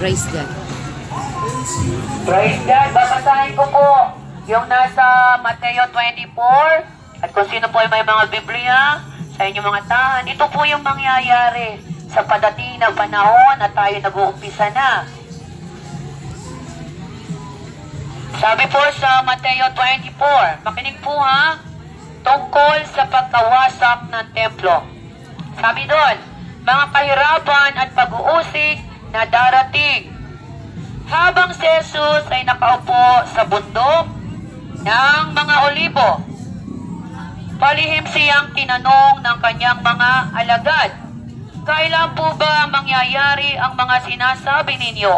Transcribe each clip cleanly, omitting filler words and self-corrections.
Praise God. Praise God. Babasahin ko po yung nasa Mateo 24. At kung sino po ay may mga Biblia sa inyong mga tahan, ito po yung mangyayari sa padating ng panahon at tayo nag-uumpisa na. Sabi po sa Mateo 24, makinig po ha, tungkol sa pagkawasak ng templo. Sabi doon, mga kahirapan at pag-uusig na darating. Habang si Jesus ay nakaupo sa bundok ng mga olibo, palihim siyang tinanong ng kanyang mga alagad, kailan po ba mangyayari ang mga sinasabi ninyo?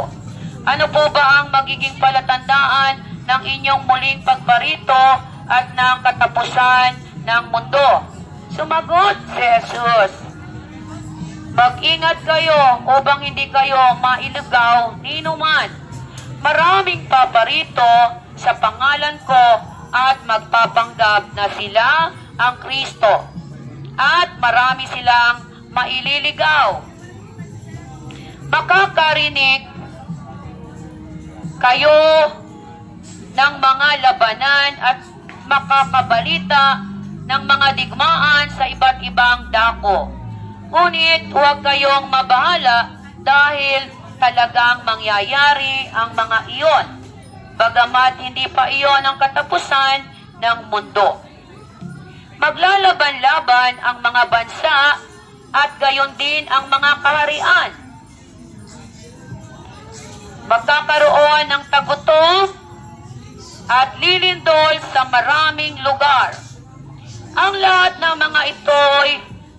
Ano po ba ang magiging palatandaan ng inyong muling pagbarito at ng katapusan ng mundo? Sumagot si Jesus, mag-ingat kayo upang hindi kayo mailugaw ni numan. Maraming paparito sa pangalan ko at magpapanggap na sila ang Kristo. At marami silang maililigaw. Makakarinig kayo ng mga labanan at makakabalita ng mga digmaan sa iba't ibang dako. Ngunit huwag kayong mabahala dahil talagang mangyayari ang mga iyon, bagamat hindi pa iyon ang katapusan ng mundo. Maglalaban-laban ang mga bansa at gayon din ang mga kaharian. Magkakaroon ng tagutom at lilindol sa maraming lugar. Ang lahat ng mga ito'y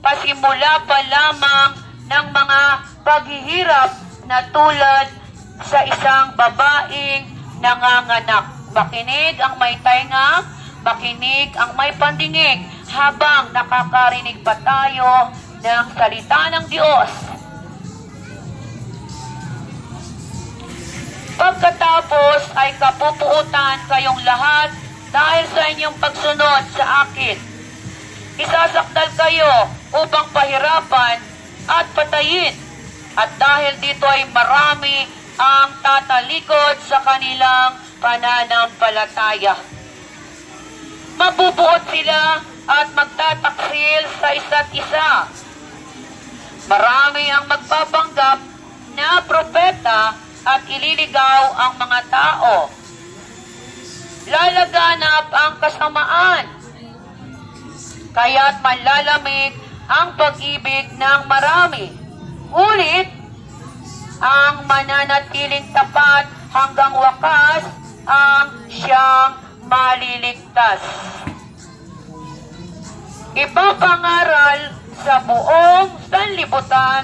pasimula pa lamang ng mga paghihirap na tulad sa isang babaeng nanganganak. Makinig ang may tainga, makinig ang may pandingig habang nakakarinig pa tayo ng salita ng Diyos. Pagkatapos ay kapupuutan kayong lahat dahil sa inyong pagsunod sa akin. Isasakdal kayo upang pahirapan at patayin. At dahil dito ay marami ang tatalikod sa kanilang pananampalataya. Mabubuot sila at magtataksil sa isa't isa. Marami ang magpapanggap na propeta at ililigaw ang mga tao. Lalaganap ang kasamaan, kaya't manlalamig ang pag-ibig ng marami. Ngunit, ang mananatiling tapat hanggang wakas ang siyang maliligtas. Ipapangaral sa buong sanlibutan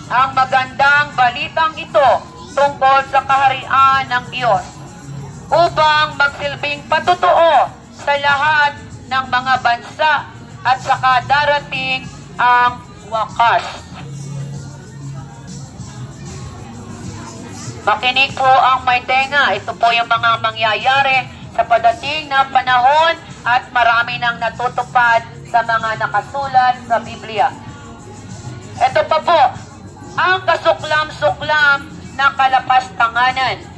ang magandang balitang ito tungkol sa kaharian ng Diyos upang magsilbing patotoo sa lahat ng mga bansa at saka darating ang wakas. Makinig po ang may tenga. Ito po yung mga mangyayari sa padating na panahon at marami nang natutupad sa mga nakasulat sa Biblia. Ito pa po, ang kasuklam-suklam na kalapastanganan.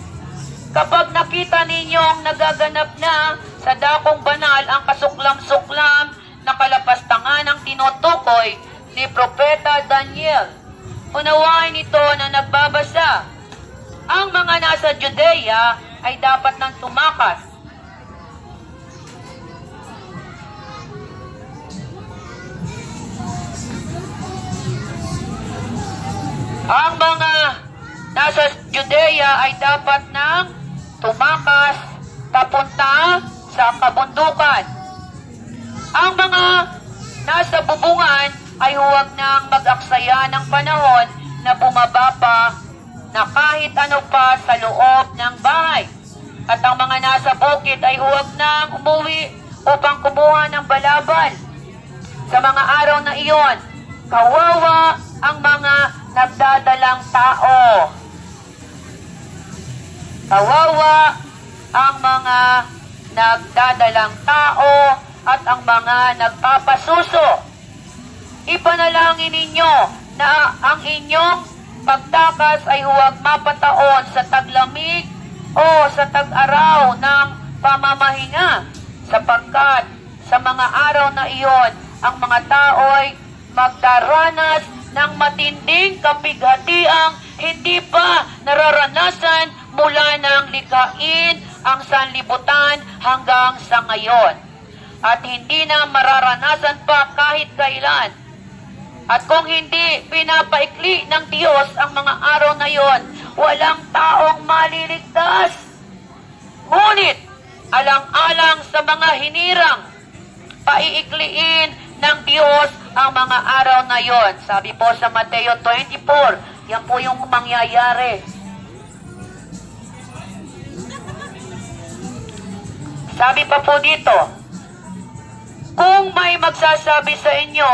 Kapag nakita ninyong nagaganap na sa dakong banal ang kasuklam-suklam na kalapastanganang tinutukoy ni Propeta Daniel, unawain ito na nagbabasa. Ang mga nasa Judea ay dapat nang tumakas. Ang mga nasa Judea ay dapat nang tumakas papunta sa kabundukan. Ang mga nasa bubungan ay huwag nang mag-aksaya ng panahon na bumaba pa na kahit ano pa sa loob ng bahay. At ang mga nasa bukid ay huwag nang umuwi upang kumuha ng balabal. Sa mga araw na iyon, kawawa ang mga nagdadalang tao. Kawawa ang mga nagdadalang tao at ang mga nagpapasuso. Ipanalangin ninyo na ang inyong pagtakas ay huwag mapataon sa taglamig o sa tag-araw ng pamamahinga, sapagkat sa mga araw na iyon, ang mga tao'y magdaranas ng matinding kapighatiang hindi pa nararanasan mula ng likhain ang sanlibutan hanggang sa ngayon. At hindi na mararanasan pa kahit kailan. At kung hindi pinapaikli ng Diyos ang mga araw na iyon, walang taong maliligtas. Ngunit, alang-alang sa mga hinirang, paiikliin ng Diyos ang mga araw na iyon. Sabi po sa Mateo 24, yan po yung mangyayari. Sabi pa po dito, kung may magsasabi sa inyo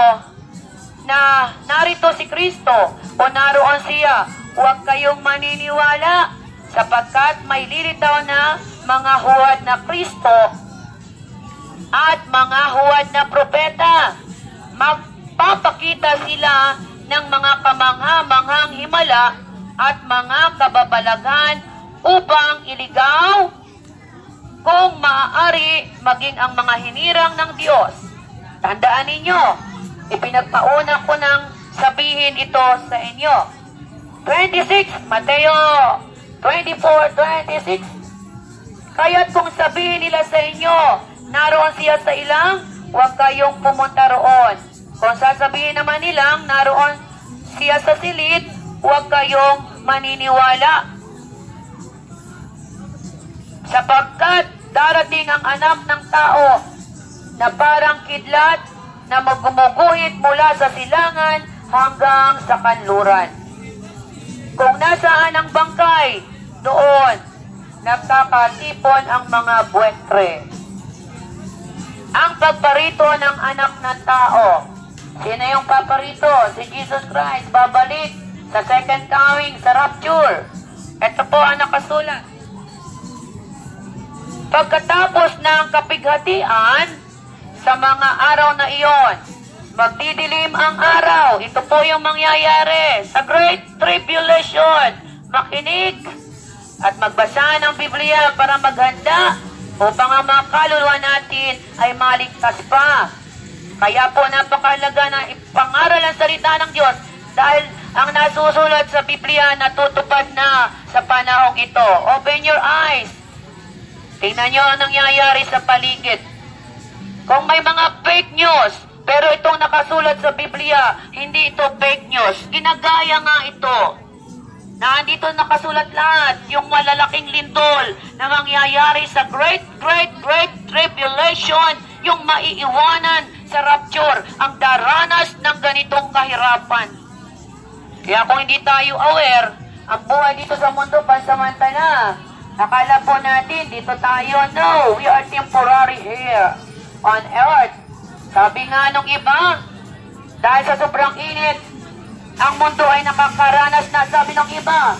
na narito si Kristo o naroon siya, huwag kayong maniniwala, sapagkat may lilitaw na mga huwad na Kristo at mga huwad na propeta. Magpapakita sila ng mga kamangha-manghang himala at mga kababalaghan upang iligaw kung maaari maging ang mga hinirang ng Diyos. Tandaan ninyo, ipinagpauna ko ng sabihin ito sa inyo. 26, Mateo 24:26. Kaya't kung sabihin nila sa inyo, naroon siya sa ilang, huwag kayong pumunta roon. Kung sasabihin naman nilang, naroon siya sa silid, huwag kayong maniniwala. Sapagkat darating ang anak ng tao na parang kidlat na magumuguhit mula sa silangan hanggang sa kanluran. Kung nasaan ang bangkay, doon nagkakatipon ang mga buwetre. Ang pagparito ng anak ng tao. Sino yung paparito? Si Jesus Christ, babalik sa second coming, sa rapture. Ito po ang nakasulat. Pagkatapos ng kapighatian, sa mga araw na iyon, magdidilim ang araw. Ito po yung mangyayari sa Great Tribulation. Makinig at magbasa ng Biblia para maghanda upang ang mga kaluluwa natin ay maligtas pa. Kaya po napakahalaga na ipangaral ang salita ng Diyos dahil ang nasusulat sa Biblia natutupad na sa panahong ito. Open your eyes. Tingnan nyo ang nangyayari sa paligid. Kung may mga fake news, pero itong nakasulat sa Biblia, hindi ito fake news. Ginagaya nga ito. Nandito nakasulat lahat, yung malalaking lindol na mangyayari sa great tribulation, yung maiiwanan sa rapture, ang daranas ng ganitong kahirapan. Kaya kung hindi tayo aware, ang buhay dito sa mundo pansamantala. Akala po natin, dito tayo, no, we are temporary here on earth. Sabi nga nung iba, dahil sa sobrang init, ang mundo ay nakakaranas na, sabi ng iba,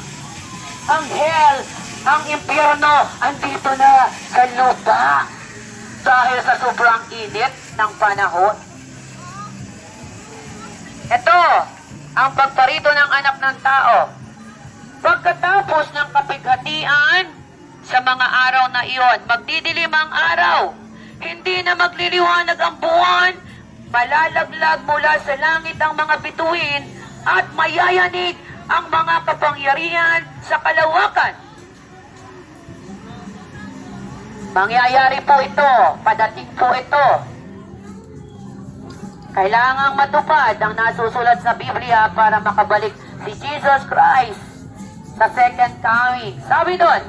ang hell, ang impyerno, andito na sa lupa. Dahil sa sobrang init ng panahon. Ito, ang pagparito ng anak ng tao. Pagkatapos ng kapighatian, sa mga araw na iyon, magdidilim ang araw. Hindi na magliliwanag ang buwan, malalaglag mula sa langit ang mga bituin, at mayayanig ang mga kapangyarihan sa kalawakan. Mangyayari po ito, padating po ito. Kailangang matupad ang nasusulat sa Biblia para makabalik si Jesus Christ sa second coming. Sabi doon,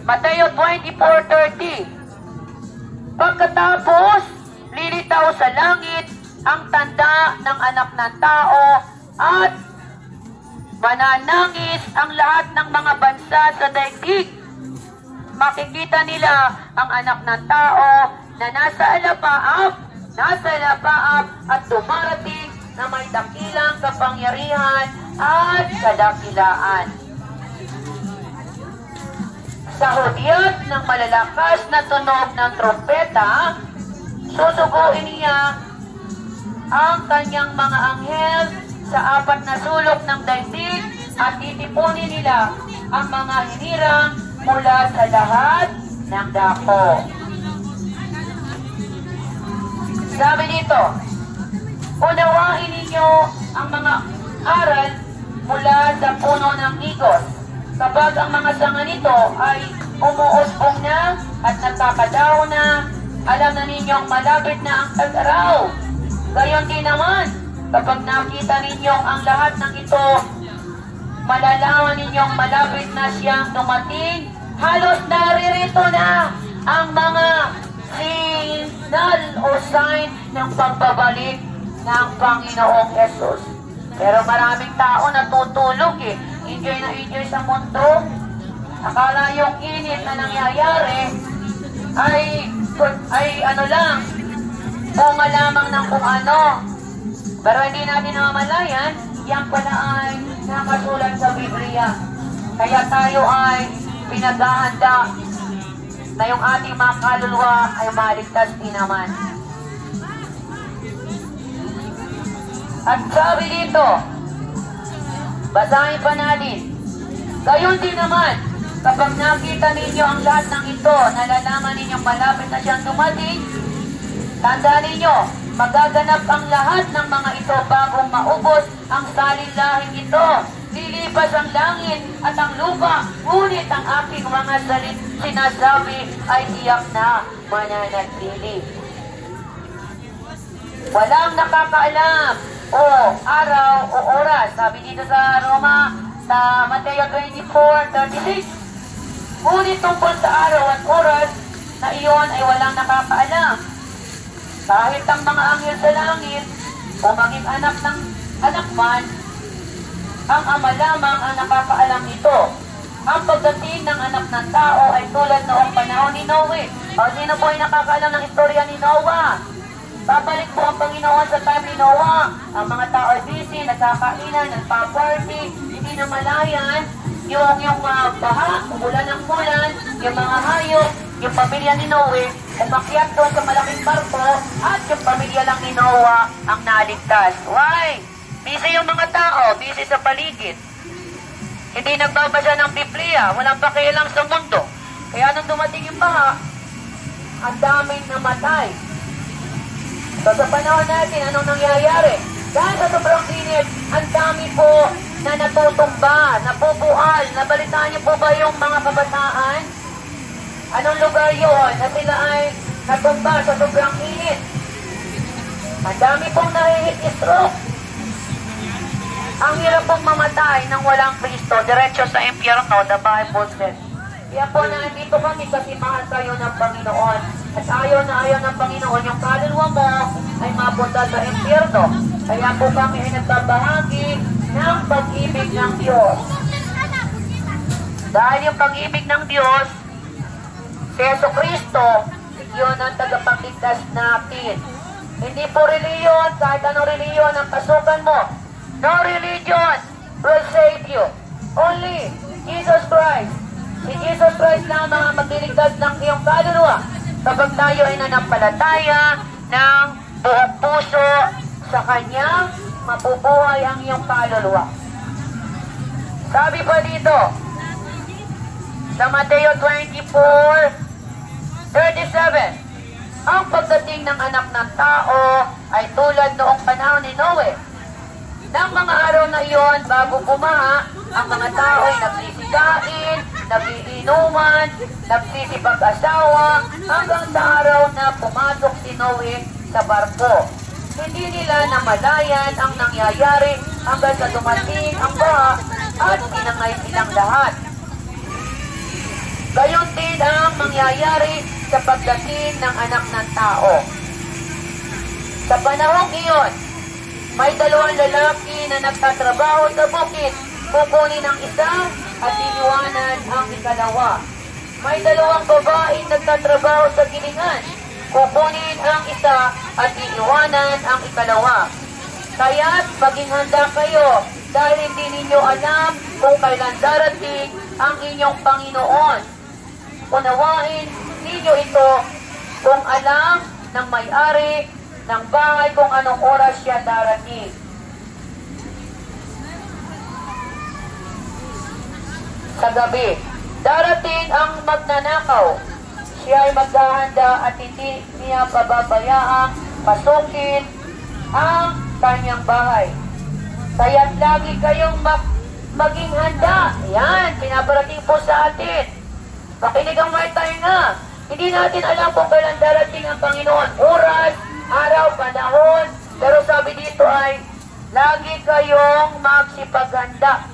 Mateo 24:30, pagkatapos, lilitaw sa langit ang tanda ng anak ng tao at mananangis ang lahat ng mga bansa sa daigdig. Makikita nila ang anak ng tao na nasa alapaap at dumarating na may dakilang kapangyarihan at kadakilaan. Sa hudyat ng malalakas na tunog ng trompeta, susuguin niya ang kanyang mga anghel sa apat na sulok ng daigdig at titipunin nila ang mga hinirang mula sa lahat ng dako. Sabi dito, unawain ninyo ang mga aral mula sa puno ng igos. Kapag ang mga sanga nito ay umuusbong na at nagkakadaw na, alam na ninyong malapit na ang tag-araw. Gayon din naman, kapag nakita ninyong ang lahat ng ito, malalaman ninyong malapit na siyang dumating. Halos naririto na ang mga signal o sign ng pagbabalik ng Panginoong Jesus. Pero maraming tao natutulog enjoy na enjoy sa mundo. Akala yung init na nangyayari ay ano lang, bunga lamang ng kung ano. Pero hindi natin namamalayan, yan pala ay nakasulat sa Biblia. Kaya tayo ay pinaghahanda na yung ating mga kaluluwa ay maligtas din naman. At sabi dito, basahin pa natin, gayon din naman, kapag nakita ninyo ang lahat ng ito, nalalaman ninyong malapit na siyang dumating, tandaan ninyo, magaganap ang lahat ng mga ito bagong maubos ang salinlahing ito. Lilipas ang langit at ang lupa, ngunit ang aking mga sinasabi ay tiyak na mananatili. Walang nakakaalam o araw o oras. Sabi dito sa Roma, sa Mateo 24:36, ngunit tungkol sa araw at oras na iyon ay walang nakakaalam. Kahit ang mga anghel sa langit o maging anak man, ang Ama lamang ang nakakaalam ito. Ang pagdating ng anak ng tao ay tulad noong panahon ni Noe. O sino po ay nakakaalam ng istorya ni Noah? Babalik po ang Panginoon sa time ni Noah. Ang mga tao ay busy, nagkakainan, nagpa-party, hindi na malayan yung baha, umulan ng mulan, yung mga hayop, yung pamilya ni Noe, umakyat doon sa malaking barko, at yung pamilya lang ni Noah ang naligtas. Why? Busy yung mga tao, busy sa paligid. Hindi nagbabasa ng Biblia, walang pakialam sa mundo. Kaya nung dumating yung baha, ang daming namatay. So sa panahon natin, anong nangyayari? Dahil sa sobrang init, ang dami po na natutumba, nabubuhal. Nabalitaan niyo po ba yung mga kabataan? Anong lugar yun na sila ay natumba sa sobrang init? Ang dami pong nahihit-stroke. Ang hirap pong mamatay nang walang Kristo, diretso sa impyerno, the Bible says. Kaya po nandito kami kasi mahal kayo ng Panginoon. At ayaw na ayaw ng Panginoon, yung kaluluwa mo ay mapunta sa impyerno. Kaya po kami ay nagbabahagi ng pag-ibig ng Diyos. Dahil yung pag-ibig ng Diyos, si Jesucristo, yun ang tagapagligtas natin. Hindi po reliyon, kahit anong reliyon ang pasukan mo. No religion will save you. Only Jesus Christ. Si Jesus Christ lamang ang magliligtas ng iyong kaluluwa kapag tayo ay nanampalataya ng buong puso sa Kanya, mabubuhay ang iyong kaluluwa. Sabi pa dito, sa Mateo 24:37, ang pagdating ng anak ng tao ay tulad noong panahon ni Noe. Nang mga araw na iyon, bago bumaha, ang mga tao ay nagsisikain, nagiinuman, nagsisipag-asawa, hanggang sa araw na pumasok si Noe sa barko. Hindi nila namalayan ang nangyayari hanggang sa dumating ang baha at tinangay silang lahat. Gayon din ang mangyayari sa pagdating ng anak ng tao. Sa panahong iyon, may dalawang lalaki na nagtatrabaho sa bukid. Kukunin ang isa at iniwanan ang ikalawa. May dalawang babaeng nagtatrabaho sa gilingan. Kukunin ang isa at iniwanan ang ikalawa. Kaya't maging handa kayo dahil hindi ninyo alam kung kailan darating ang inyong Panginoon. Unawain ninyo ito kung alam ng may-ari ng bahay kung anong oras siya darating. sa gabi. Darating ang magnanakaw. Siya ay maghahanda at hindi niya pababayaang pasukin ang kanyang bahay. Kaya't lagi kayong maging handa. Yan, pinaparating po sa atin. Makinig ang may tainga. Hindi natin alam kung kailan darating ang Panginoon. Oras, araw, panahon. Pero sabi dito ay, lagi kayong magsipaghanda.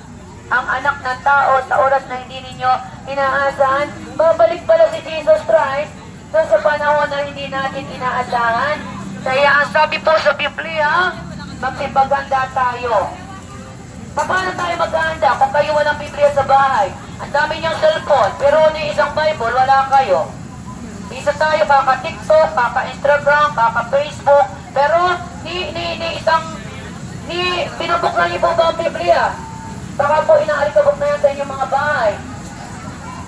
Ang anak ng tao sa oras na hindi ninyo inaasahan, babalik pala si Jesus Christ doon sa panahon na hindi natin inaasahan. Kaya ang sabi po sa Biblia, magsipaghanda tayo. Paano tayo maghahanda kung kayo walang Biblia sa bahay? Ang dami niyong cellphone, pero ni isang Bible, wala kayo. Isa tayo kaka-TikTok, kaka-Instagram, kaka-Facebook, pero binubuk na niyo po ba ang Biblia? Baka po inaalikabok na yan sa inyong mga bahay.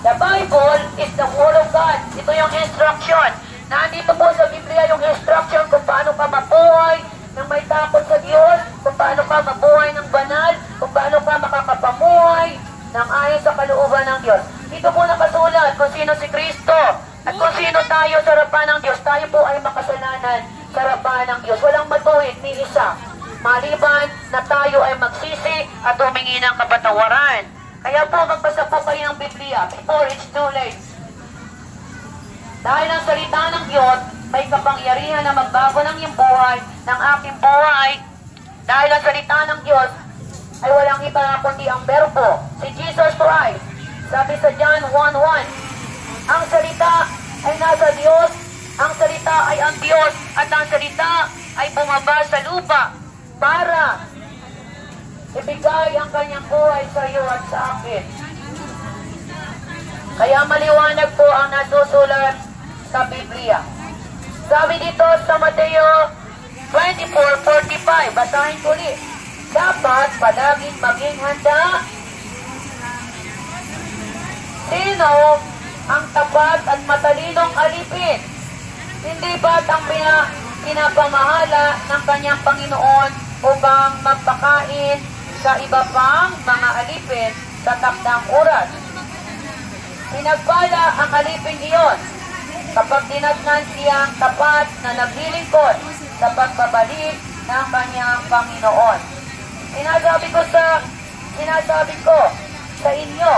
The Bible is the Word of God. Ito yung instruction. Nandito po sa Biblia yung instruction kung paano ka mabuhay ng may takot sa Diyos, kung paano ka mabuhay ng banal, kung paano ka makakapamuhay ng ayon sa kalooban ng Diyos. Dito po nakasulat kung sino si Kristo at kung sino tayo sa harapan ng Diyos. Tayo po ay makasalanan sa harapan ng Diyos. Walang matuwid ni isa. Maliban na tayo ay magsisi at humingi ng kapatawaran. Kaya po magbasa po kayo ng Biblia before it's too late. Dahil ang salita ng Diyos may kapangyarihan na magbago ng iyong buhay, ng aking buhay. Dahil ang salita ng Diyos ay walang iba kundi ang berbo, si Jesus Christ. Sabi sa John 1:1, ang salita ay nasa Diyos, ang salita ay ang Diyos, at ang salita ay bumaba sa lupa para ibigay ang kanyang buhay sa iyo at sa akin. Kaya maliwanag po ang nasusulat sa Biblia. Sabi dito sa Mateo 24:45, basahin ko ulit. Dapat palaging maging handa. Sino ang tapat at matalinong alipin? Hindi ba't ang pinapamahala ng kanyang Panginoon upang magpakain sa iba pang mga alipin sa takdang oras? Pinagpala ang alipin iyon kapag dinatnan siyang tapat na naglilingkod sa pagbabalik ng kanyang Panginoon. Sinasabi ko sa inyo,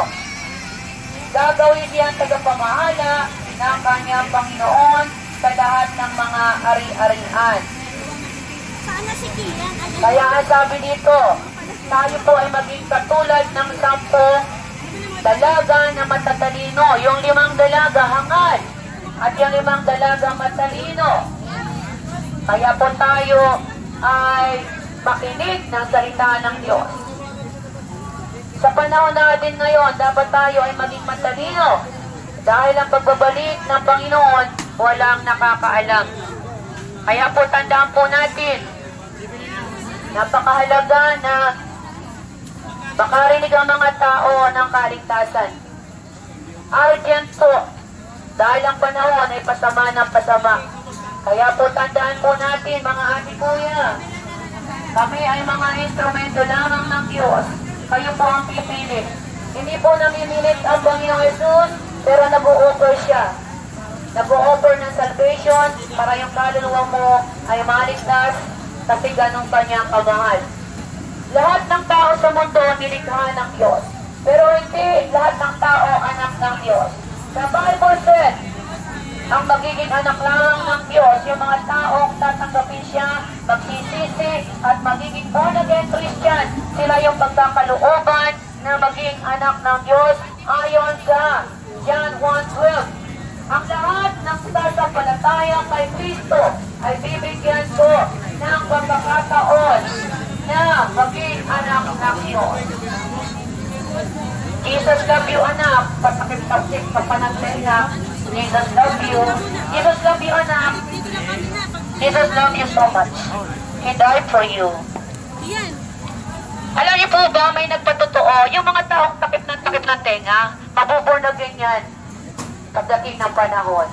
gagawin siyang tagapamahala ng kanyang Panginoon sa lahat ng mga ari-arian. Kaya ang sabi dito, tayo po ay maging katulad ng 10 dalaga na matatalino. Yung 5 dalaga hangal at yung 5 dalaga matalino. Kaya po tayo ay makinig ng salita ng Diyos. Sa panahon natin ngayon, dapat tayo ay maging matalino. Dahil ang pagbabalik ng Panginoon, walang nakakaalam. Kaya po tandaan po natin, napakahalaga na makarinig ang mga tao ng kaligtasan. Urgent po, dahil ang panahon ay pasama ng pasama. Kaya po tandaan po natin, mga ate kuya, kami ay mga instrumento lamang ng Diyos. Kayo po ang pipili. Hindi po namimilit ang Panginoong Jesus, pero nag-o-offer siya. Nag-o-offer ng salvation para yung kaluluwa mo ay maligtas kasi ganun kanyang kamahal. Lahat ng tao sa mundo nilikha ng Diyos, pero hindi lahat ng tao anak ng Diyos. Sa Bible said, ang magiging anak lamang ng Diyos, yung mga taong tatanggapin siya, magsisisi at magiging born-again Christian. Sila yung pagkakalooban na maging anak ng Diyos ayon sa John 1:12. Ang lahat ng sasampalataya kay Kristo ay bibigyan ko ng pagkakataon na maging anak ng Diyos. Jesus love you, anak. Patakip-takip, papanagtenga. Jesus love you. Jesus love you, anak. Jesus love you so much. He died for you. Alam niyo po ba, may nagpatotoo, yung mga taong takip ng tenga, mabuborn na ganyan pagdating ng panahon.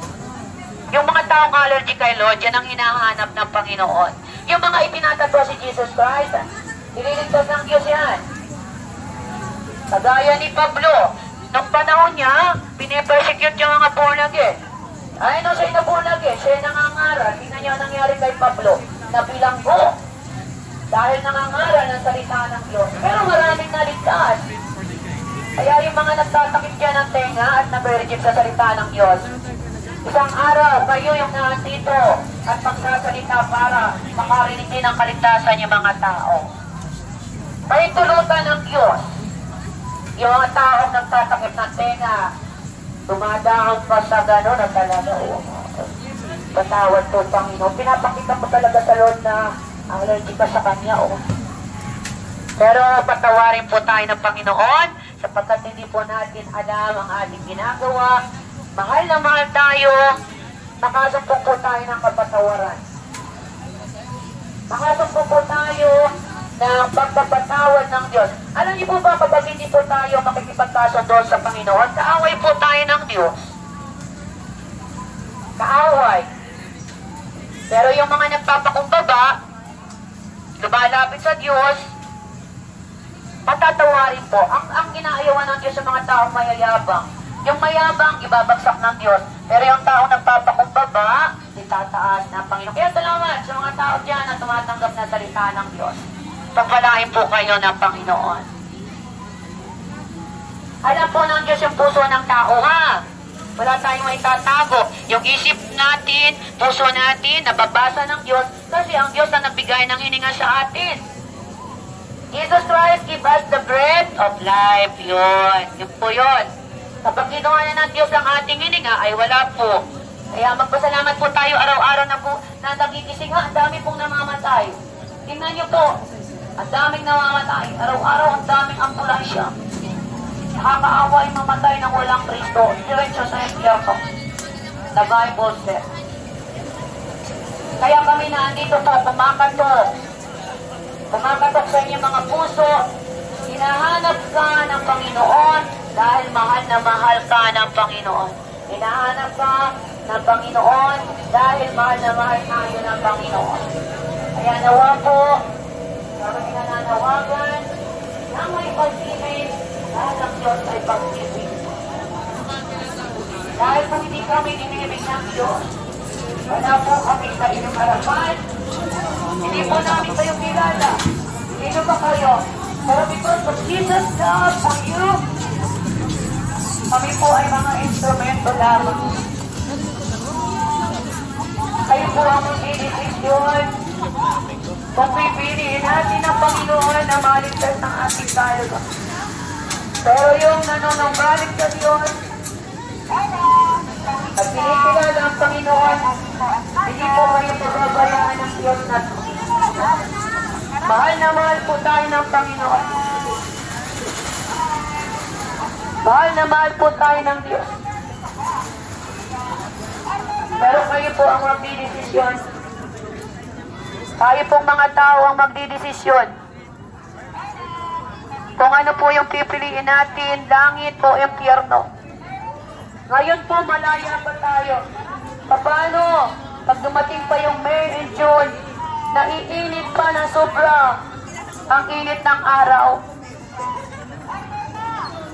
Yung mga taong allergy kay Lord, yan ang hinahanap ng Panginoon. Yung mga itinatatwa si Jesus Christ, ililigtas ng Diyos yan. Kagaya ni Pablo, Nung panahon niya, pinipersecute yung mga born again. Ay, no, siya na born again, siya nangangaral. Tingnan niyo ang nangyari kay Pablo, na bilanggo. Dahil nangangaral ng salita ng Diyos. Pero maraming naligtas. Kaya yung mga nagtatakip dyan ng tenga at naberigip sa salita ng Diyos, isang araw, kayo yung nandito at magsasalita para makarinig din ang kaligtasan yung mga tao. May tulutan ng Diyos. Yung mga taong nagtatakip ng tenga, dumadaan pa sa gano'n na talaga, patawad po, Panginoon. Pinapakita mo talaga sa Lord na ang allergic ka sa Kanya, Pero patawarin po tayo ng Panginoon sapagkat hindi po natin alam ang ating ginagawa. Mahal na mahal tayo, nakasumpong po tayo ng kapatawaran. Nakasumpong po tayo ng pagpapatawad ng Diyos. Alam niyo po ba, kapag hindi po tayo makikipagkasundo sa Panginoon, kaaway po tayo ng Diyos. Kaaway. Pero yung mga nagpapakumbaba, lumalapit sa Diyos, matatawarin po. Ang inaayawan ng Diyos sa mga taong mayayabang. Yung mayabang, ibabagsak ng Diyos. Pero yung taong nagpapakumbaba, itataas ng Panginoon. Kaya salamat sa mga tao dyan na tumatanggap na salita ng Diyos. Pagpalain po kayo ng Panginoon. Alam po ng Diyos yung puso ng tao, ha? Wala tayong may tatago. Yung isip natin, puso natin, nababasa ng Diyos kasi ang Diyos ang nagbigay ng hininga sa atin. Jesus Christ give us the bread of life. Yun. Yun po yun. Kapag ginawa na ng Diyos ang ating hininga, ay wala po. Kaya magpasalamat po tayo araw-araw na po na nagigising. Ang dami pong namamatay. Tingnan niyo po. Ang daming namamatay. Araw-araw ang daming ambulansya. Nakakaawa yung mamatay ng walang Kristo. Diretso sa impyerno. The Bible says. Kaya kami na andito po, kumakatok. Kumakatok sa inyong mga puso. Hinahanap ka ng Panginoon dahil mahal na mahal ka ng Panginoon. Hinahanap ka ng Panginoon dahil mahal na mahal tayo ng Panginoon. Kaya nawa po, kami nananawagan na may pag-ibig dahil ang Diyos ay pag-ibig. Dahil kung hindi kami dinibig ng Diyos, wala po kami sa inyong harapan. Hindi po namin kayo kilala. Sino ba kayo? Pero because of Jesus died for you, kami po ay mga instrumento lamang. Kayo po ang magdidesisyon kung pipiliin natin ang Panginoon na maligtas ng ating kaluluwa. Pero yung nanononggaling sa Diyos at pinikilala ang Panginoon, hindi po kayo pagbabayaan ng Diyos na ito. Mahal na mahal po tayo ng Panginoon. Mahal na mahal po tayo ng Diyos. Pero kayo po ang magdidesisyon. Tayo pong mga tao ang magdidesisyon. Kung ano po yung pipiliin natin, langit o impyerno. Ngayon po, malaya pa tayo. Paano? Pag dumating pa yung May and June, naiinit pa na sobra ang init ng araw.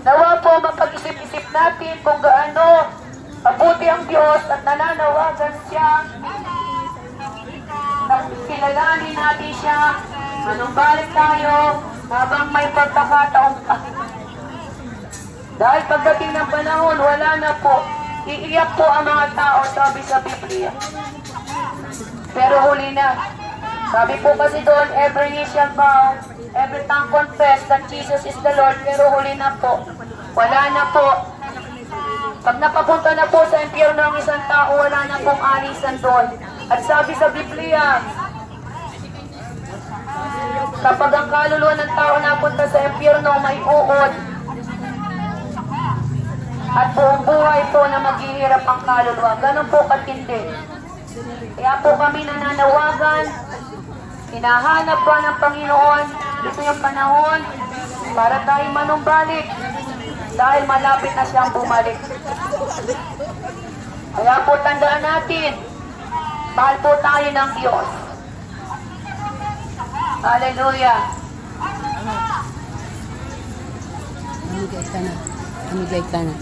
Nawa po, mapag-isip-isip natin kung gaano mabuti ang Diyos at nananawagan siya. Kilalanin natin siya, manumbalik tayo habang may pagkakataon pa. Dahil pagdating ng panahon, wala na po. Iiyak po ang mga tao, sabi sa Biblia. Pero huli na. Sabi po kasi doon, every knee shall bow, every tongue confess that Jesus is the Lord. Pero huli na po. Wala na po. Pag napapunta na po sa impyerno ang isang tao, wala na pong alisan doon. At sabi sa Biblia, kapag ang kaluluwa ng tao napunta sa impyerno, may uod. At buong buhay po na maghihirap ang kaluluwa. Ganun po katindi. Kaya po kami nananawagan, hinahanap pa ng Panginoon, ito yung panahon para tayo manumbalik dahil malapit na siyang bumalik. Kaya po tandaan natin, mahal po tayo ng Diyos. Hallelujah. Amigay ka na.